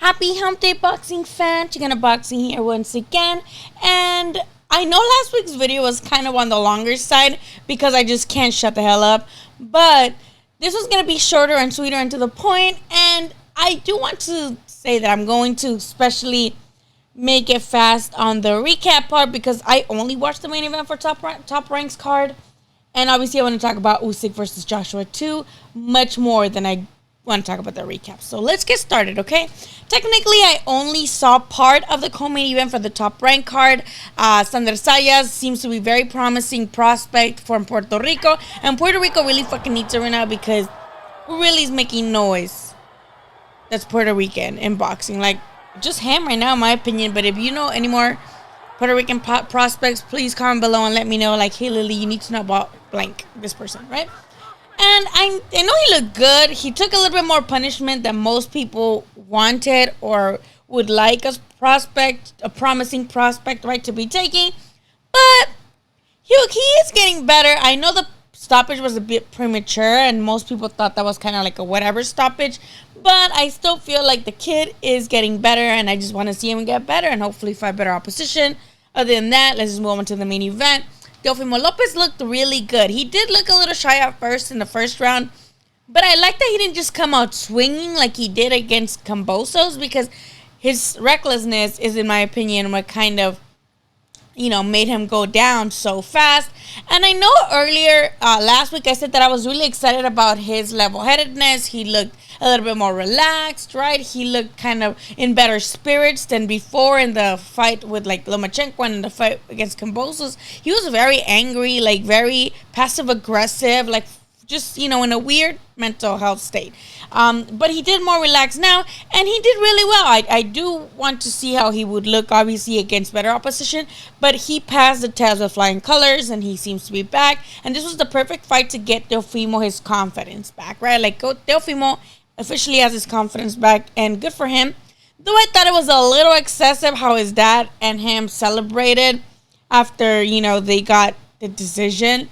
Happy Hump Day Boxing fan, Xicana Boxing here once again. And I know last week's video was kind of on the longer side because I just can't shut the hell up. But this was going to be shorter and sweeter and to the point. And I do want to say that I'm going to especially make it fast on the recap part because I only watched the main event for Top Rank's card. And obviously I want to talk about Usyk versus Joshua 2 much more than I want to talk about the recap. So let's get started, okay? Technically, I only saw part of the co-main event for the Top Rank card. Sander Sayas seems to be very promising prospect from Puerto Rico. And Puerto Rico really fucking needs it right now because who really is making noise that's Puerto Rican in boxing? Like, just him right now, in my opinion. But if you know any more Puerto Rican prospects, please comment below and let me know, like, hey, Lily, you need to know about blank, this person, right? And I know he looked good. He took a little bit more punishment than most people wanted or would like a promising prospect, right, to be taking. But he is getting better. I know the stoppage was a bit premature, and most people thought that was kind of like a whatever stoppage. But I still feel like the kid is getting better, and I just want to see him get better and hopefully fight better opposition. Other than that, let's just move on to the main event. Teofimo Lopez looked really good. He did look a little shy at first in the first round, but I like that he didn't just come out swinging like he did against Cambosos because his recklessness is, in my opinion, what kind of, made him go down so fast. And I know earlier, last week, I said that I was really excited about his level-headedness. He looked a little bit more relaxed, right? He looked kind of in better spirits than before in the fight with, like, Lomachenko and in the fight against Cambosos. He was very angry, like, very passive-aggressive, like, just, in a weird mental health state. But he did more relaxed now, and he did really well. I do want to see how he would look, obviously, against better opposition, but he passed the test with flying colors, and he seems to be back, and this was the perfect fight to get Teofimo his confidence back, right? Like, Teofimo officially has his confidence back, and good for him. Though I thought it was a little excessive how his dad and him celebrated after, they got the decision.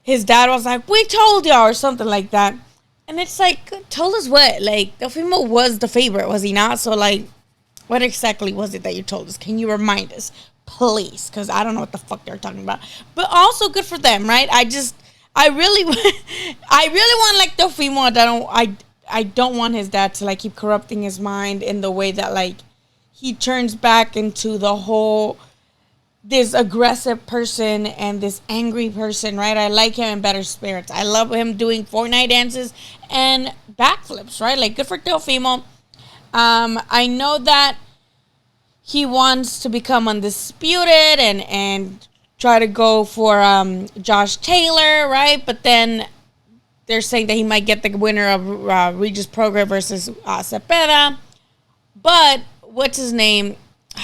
His dad was like, we told y'all, or something like that. And it's like, told us what? Like, Teofimo was the favorite, was he not? So, like, what exactly was it that you told us? Can you remind us, please? Because I don't know what the fuck they're talking about. But also good for them, right? I really want, like, Teofimo. I don't want his dad to, like, keep corrupting his mind in the way that, like, he turns back into the whole this aggressive person and this angry person, right? I like him in better spirits. I love him doing Fortnite dances and backflips, right? Like, good for Teofimo. I know that he wants to become undisputed and try to go for Josh Taylor, right? But then they're saying that he might get the winner of Regis Prograis versus Cepeda. But what's his name?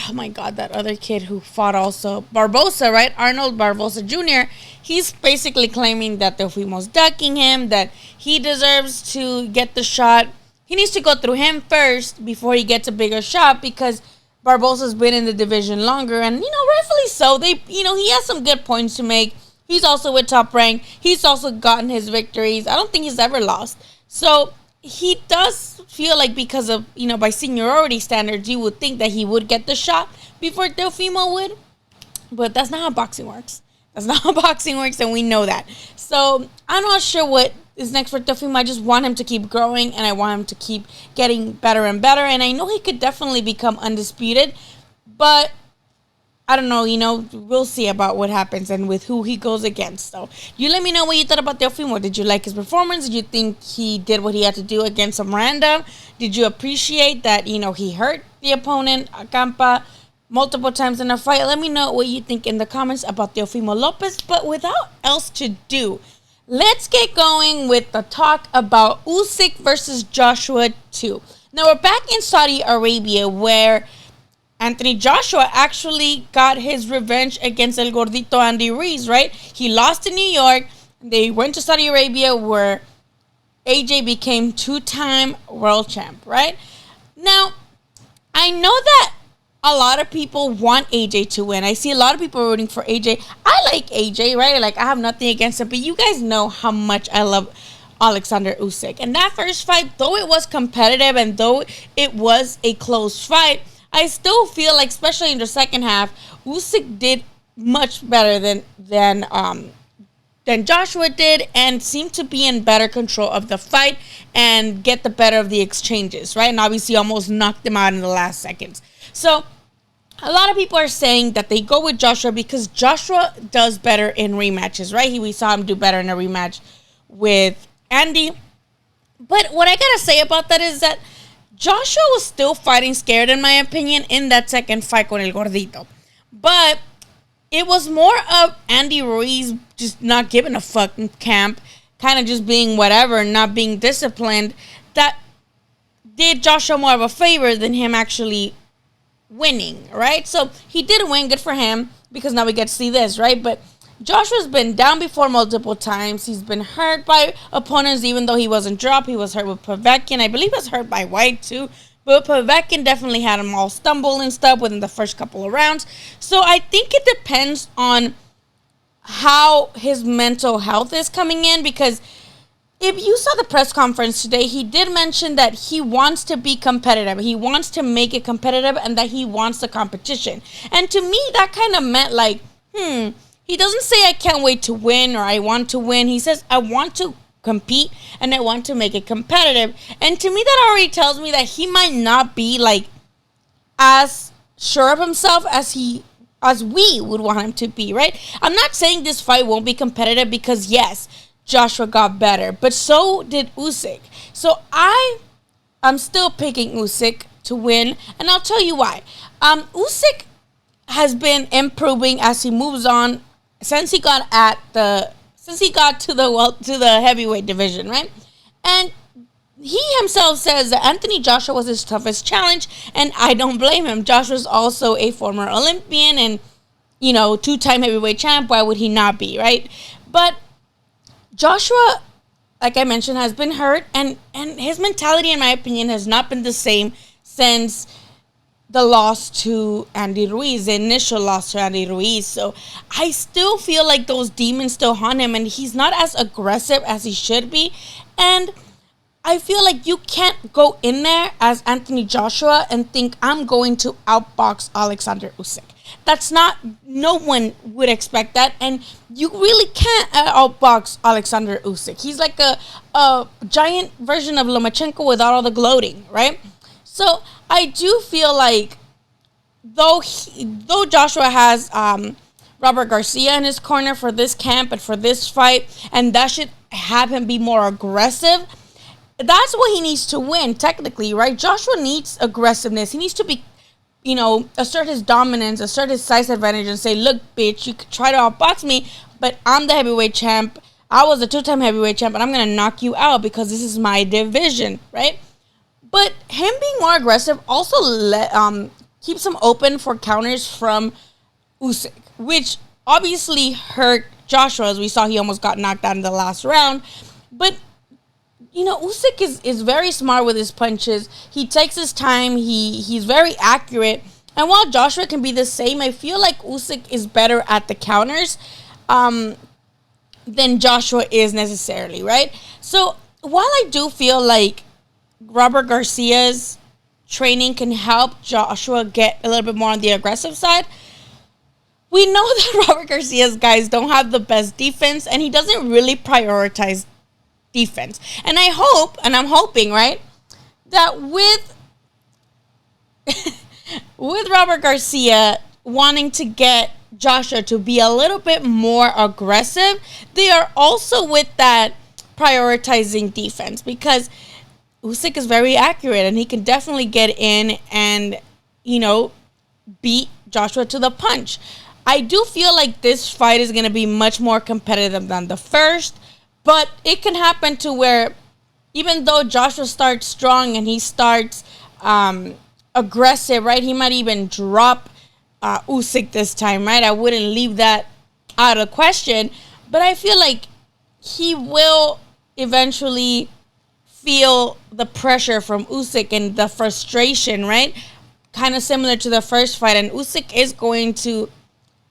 Oh my God, that other kid who fought also, Barbosa, right? Arnold Barbosa Jr. He's basically claiming that Teofimo's ducking him, that he deserves to get the shot. He needs to go through him first before he gets a bigger shot because Barbosa's been in the division longer, and rightfully so. He has some good points to make. He's also with Top Rank. He's also gotten his victories. I don't think he's ever lost. So he does feel like because of, by seniority standards, you would think that he would get the shot before Teofimo would. But that's not how boxing works. That's not how boxing works, and we know that. So I'm not sure what is next for Teofimo. I just want him to keep growing, and I want him to keep getting better and better. And I know he could definitely become undisputed, but I don't know, we'll see about what happens and with who he goes against. So you let me know what you thought about Teofimo. Did you like his performance? Did you think he did what he had to do against some random? Did you appreciate that, he hurt the opponent, Acampa, multiple times in a fight? Let me know what you think in the comments about Teofimo Lopez. But without else to do, let's get going with the talk about Usyk versus Joshua 2. Now we're back in Saudi Arabia where Anthony Joshua actually got his revenge against El Gordito Andy Ruiz, right? He lost in New York. They went to Saudi Arabia where AJ became two-time world champ, right? Now, I know that a lot of people want AJ to win. I see a lot of people rooting for AJ. I like AJ, right? Like, I have nothing against him, but you guys know how much I love Alexander Usyk. And that first fight, though it was competitive and though it was a close fight, I still feel like, especially in the second half, Usyk did much better than Joshua did and seemed to be in better control of the fight and get the better of the exchanges, right? And obviously almost knocked him out in the last seconds. So a lot of people are saying that they go with Joshua because Joshua does better in rematches, right? We saw him do better in a rematch with Andy. But what I gotta say about that is that Joshua was still fighting scared, in my opinion, in that second fight con El Gordito. But it was more of Andy Ruiz just not giving a fuck in camp, kind of just being whatever, not being disciplined, that did Joshua more of a favor than him actually winning, right? So he did win, good for him, because now we get to see this, right? But Joshua's been down before multiple times. He's been hurt by opponents, even though he wasn't dropped. He was hurt with Povetkin. I believe he was hurt by White, too. But Povetkin definitely had him all stumble and stuff within the first couple of rounds. So I think it depends on how his mental health is coming in, because if you saw the press conference today, he did mention that he wants to be competitive. He wants to make it competitive and that he wants the competition. And to me, that kind of meant like, he doesn't say I can't wait to win or I want to win. He says I want to compete and I want to make it competitive. And to me, that already tells me that he might not be like as sure of himself as we would want him to be, right? I'm not saying this fight won't be competitive because yes, Joshua got better, but so did Usyk. So I'm still picking Usyk to win, and I'll tell you why. Usyk has been improving as he moves on since he got to the heavyweight division, right? And he himself says that Anthony Joshua was his toughest challenge, and I don't blame him. Joshua's also a former Olympian and, two-time heavyweight champ. Why would he not be, right? But Joshua, like I mentioned, has been hurt, and his mentality, in my opinion, has not been the same since the loss to Andy Ruiz, the initial loss to Andy Ruiz. So I still feel like those demons still haunt him, and he's not as aggressive as he should be. And I feel like you can't go in there as Anthony Joshua and think I'm going to outbox Alexander Usyk. No one would expect that, and you really can't outbox Alexander Usyk. He's like a giant version of Lomachenko without all the gloating, right? So I do feel like though Joshua has Robert Garcia in his corner for this camp and for this fight, and that should have him be more aggressive, that's what he needs to win, technically, right? Joshua needs aggressiveness. He needs to be, assert his dominance, assert his size advantage, and say, look, bitch, you could try to outbox me, but I'm the heavyweight champ. I was a two-time heavyweight champ, and I'm going to knock you out because this is my division, right? But him being more aggressive also keeps him open for counters from Usyk, which obviously hurt Joshua, as we saw he almost got knocked out in the last round. But Usyk is very smart with his punches. He takes his time. He's very accurate. And while Joshua can be the same, I feel like Usyk is better at the counters than Joshua is necessarily, right? So while I do feel like Robert Garcia's training can help Joshua get a little bit more on the aggressive side, we know that Robert Garcia's guys don't have the best defense, and he doesn't really prioritize defense. And I hope, and I'm hoping, right, that with Robert Garcia wanting to get Joshua to be a little bit more aggressive, they are also with that prioritizing defense, because Usyk is very accurate and he can definitely get in and, beat Joshua to the punch. I do feel like this fight is going to be much more competitive than the first, but it can happen to where even though Joshua starts strong and he starts aggressive, right, he might even drop Usyk this time, right? I wouldn't leave that out of question, but I feel like he will eventually feel the pressure from Usyk and the frustration, right? Kind of similar to the first fight, and Usyk is going to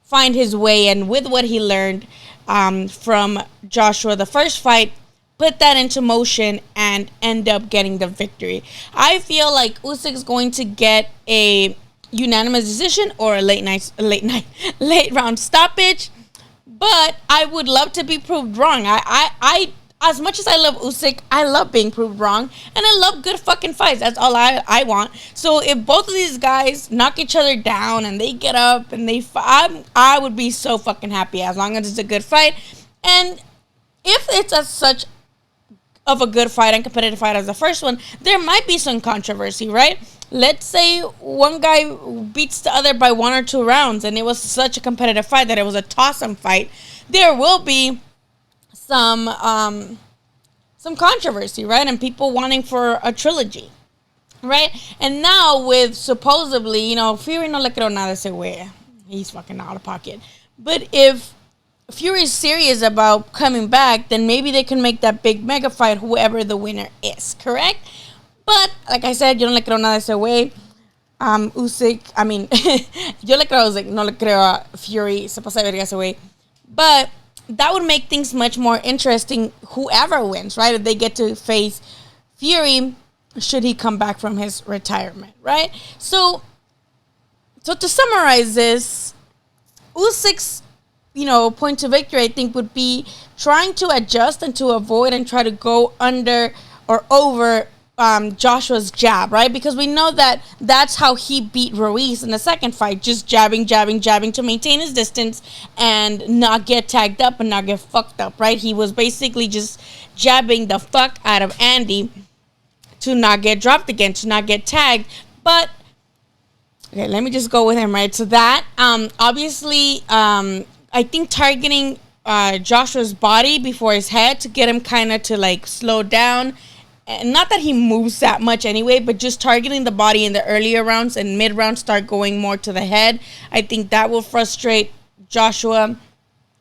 find his way, and with what he learned from Joshua the first fight, put that into motion and end up getting the victory. I feel like Usyk is going to get a unanimous decision or a late round stoppage. But I would love to be proved wrong. I as much as I love Usyk, I love being proved wrong, and I love good fucking fights. That's all I want. So if both of these guys knock each other down and they get up and I would be so fucking happy as long as it's a good fight. And if it's as such of a good fight and competitive fight as the first one, there might be some controversy, right? Let's say one guy beats the other by 1 or 2 rounds and it was such a competitive fight that it was a toss-up fight. There will be some controversy, right? And people wanting for a trilogy, right? And now with supposedly, Fury no le creo nada ese güey. He's fucking out of pocket. But if Fury's serious about coming back, then maybe they can make that big mega fight whoever the winner is, correct? But, like I said, yo no le creo nada ese güey. Usyk, yo le creo a Usyk, no le creo a Fury, se pasa de verga ese güey. But that would make things much more interesting whoever wins, right? If they get to face Fury, should he come back from his retirement, right? So to summarize this, Usyk's, point to victory, I think, would be trying to adjust and to avoid and try to go under or over Joshua's jab, right? Because we know that that's how he beat Ruiz in the second fight, just jabbing to maintain his distance and not get tagged up and not get fucked up, right? He was basically just jabbing the fuck out of Andy to not get dropped again, to not get tagged. But okay, let me just go with him, right? So that obviously I think targeting Joshua's body before his head to get him kind of to like slow down. And not that he moves that much anyway, but just targeting the body in the earlier rounds and mid rounds, start going more to the head. I think that will frustrate Joshua.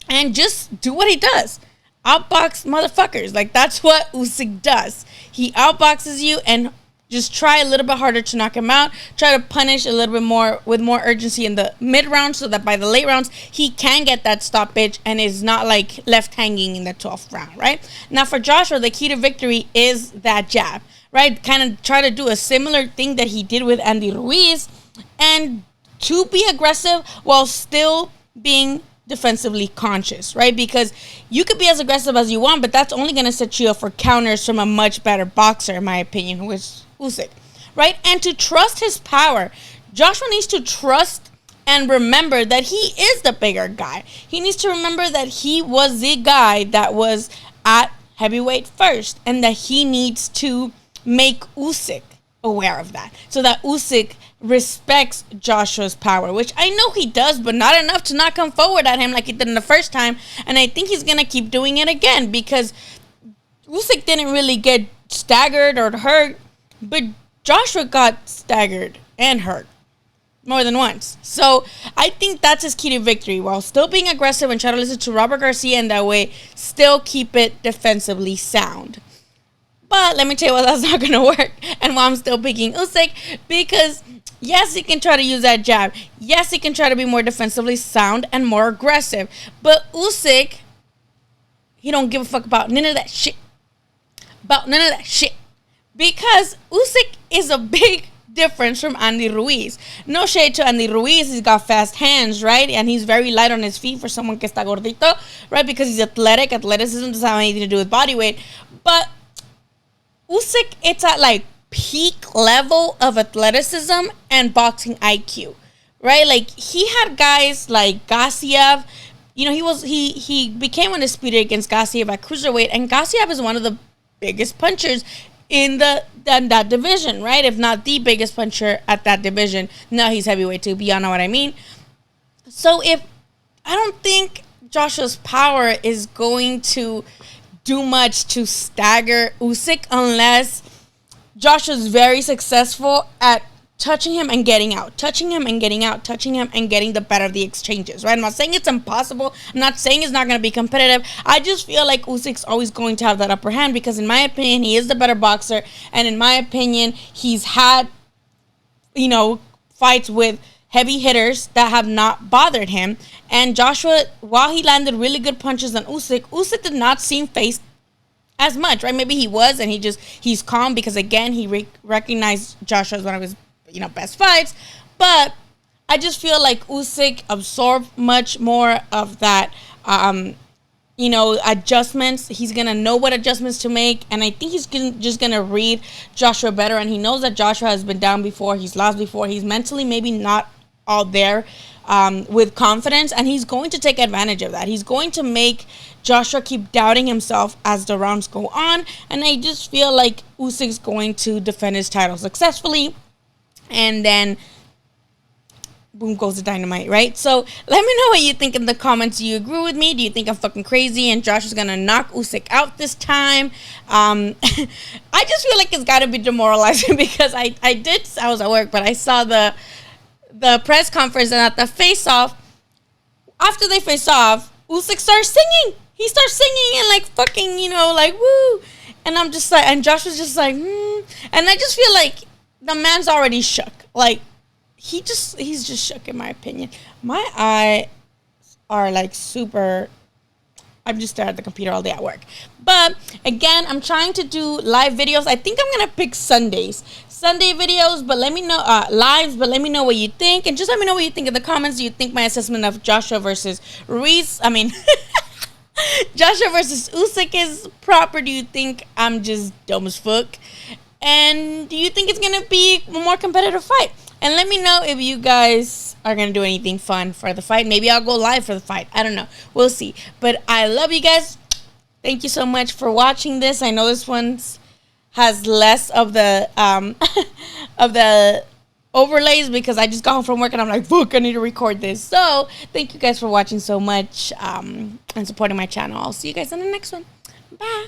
And just do what he does. Outbox motherfuckers. Like, that's what Usyk does. He outboxes you and just try a little bit harder to knock him out. Try to punish a little bit more with more urgency in the mid rounds so that by the late rounds, he can get that stoppage and is not like left hanging in the 12th round, right? Now for Joshua, the key to victory is that jab, right? Kind of try to do a similar thing that he did with Andy Ruiz and to be aggressive while still being defensively conscious, right? Because you could be as aggressive as you want, but that's only going to set you up for counters from a much better boxer, in my opinion, who is Usyk, right? And to trust his power. Joshua needs to trust and remember that he is the bigger guy. He needs to remember that he was the guy that was at heavyweight first and that he needs to make Usyk aware of that so that Usyk respects Joshua's power, which I know he does, but not enough to not come forward at him like he did in the first time. And I think he's going to keep doing it again because Usyk didn't really get staggered or hurt, but Joshua got staggered and hurt more than once. So I think that's his key to victory, while still being aggressive and try to listen to Robert Garcia in that way, still keep it defensively sound. But let me tell you why that's not going to work and why I'm still picking Usyk, because yes, he can try to use that jab. Yes, he can try to be more defensively sound and more aggressive. But Usyk, he don't give a fuck about none of that shit. Because Usyk is a big difference from Andy Ruiz. No shade to Andy Ruiz. He's got fast hands, right? And he's very light on his feet for someone que está gordito, right? Because he's athletic. Athleticism doesn't have anything to do with body weight. But Usyk, it's at like peak level of athleticism and boxing IQ, right? Like, he had guys like Gassiev. He became undisputed against Gassiev at cruiserweight, and Gassiev is one of the biggest punchers in that division, right? If not the biggest puncher at that division. Now he's heavyweight too, but y'all know what I mean. So I don't think Joshua's power is going to do much to stagger Usyk unless Joshua's very successful at touching him and getting out, touching him and getting out, touching him and getting the better of the exchanges, right? I'm not saying it's impossible. I'm not saying it's not going to be competitive. I just feel like Usyk's always going to have that upper hand because, in my opinion, he is the better boxer. And in my opinion, he's had, fights with heavy hitters that have not bothered him. And Joshua, while he landed really good punches on Usyk, Usyk did not seem phased as much, right? Maybe he was, and he's calm because again he recognized Joshua as one of his best fights, but I just feel like Usyk absorbed much more of that. Adjustments. He's going to know what adjustments to make. And I think he's just going to read Joshua better. And he knows that Joshua has been down before. He's lost before. He's mentally maybe not all there with confidence. And he's going to take advantage of that. He's going to make Joshua keep doubting himself as the rounds go on. And I just feel like Usyk's going to defend his title successfully. And then boom goes the dynamite, right? So let me know what you think in the comments. Do you agree with me? Do you think I'm fucking crazy and Josh is gonna knock Usyk out this time? I just feel like it's gotta be demoralizing because I was at work, but I saw the press conference, and at the face off, after they face off, Usyk starts singing. He starts singing and like fucking, like woo. And I'm just like, and Josh was just like, And I just feel like the man's already shook. Like, he's just shook, in my opinion. My eyes are like super. I'm just staring at the computer all day at work. But again, I'm trying to do live videos. I think I'm gonna pick Sunday videos. But let me know lives. But let me know what you think, and just let me know what you think in the comments. Do you think my assessment of Joshua versus Joshua versus Usyk is proper? Do you think I'm just dumb as fuck? And do you think it's gonna be a more competitive fight? And let me know if you guys are going to do anything fun for the fight. Maybe I'll go live for the fight. I don't know. We'll see. But I love you guys. Thank you so much for watching this. I know this one has less of the of the overlays because I just got home from work and I'm like, fuck, I need to record this. So thank you guys for watching so much and supporting my channel. I'll see you guys in the next one. Bye.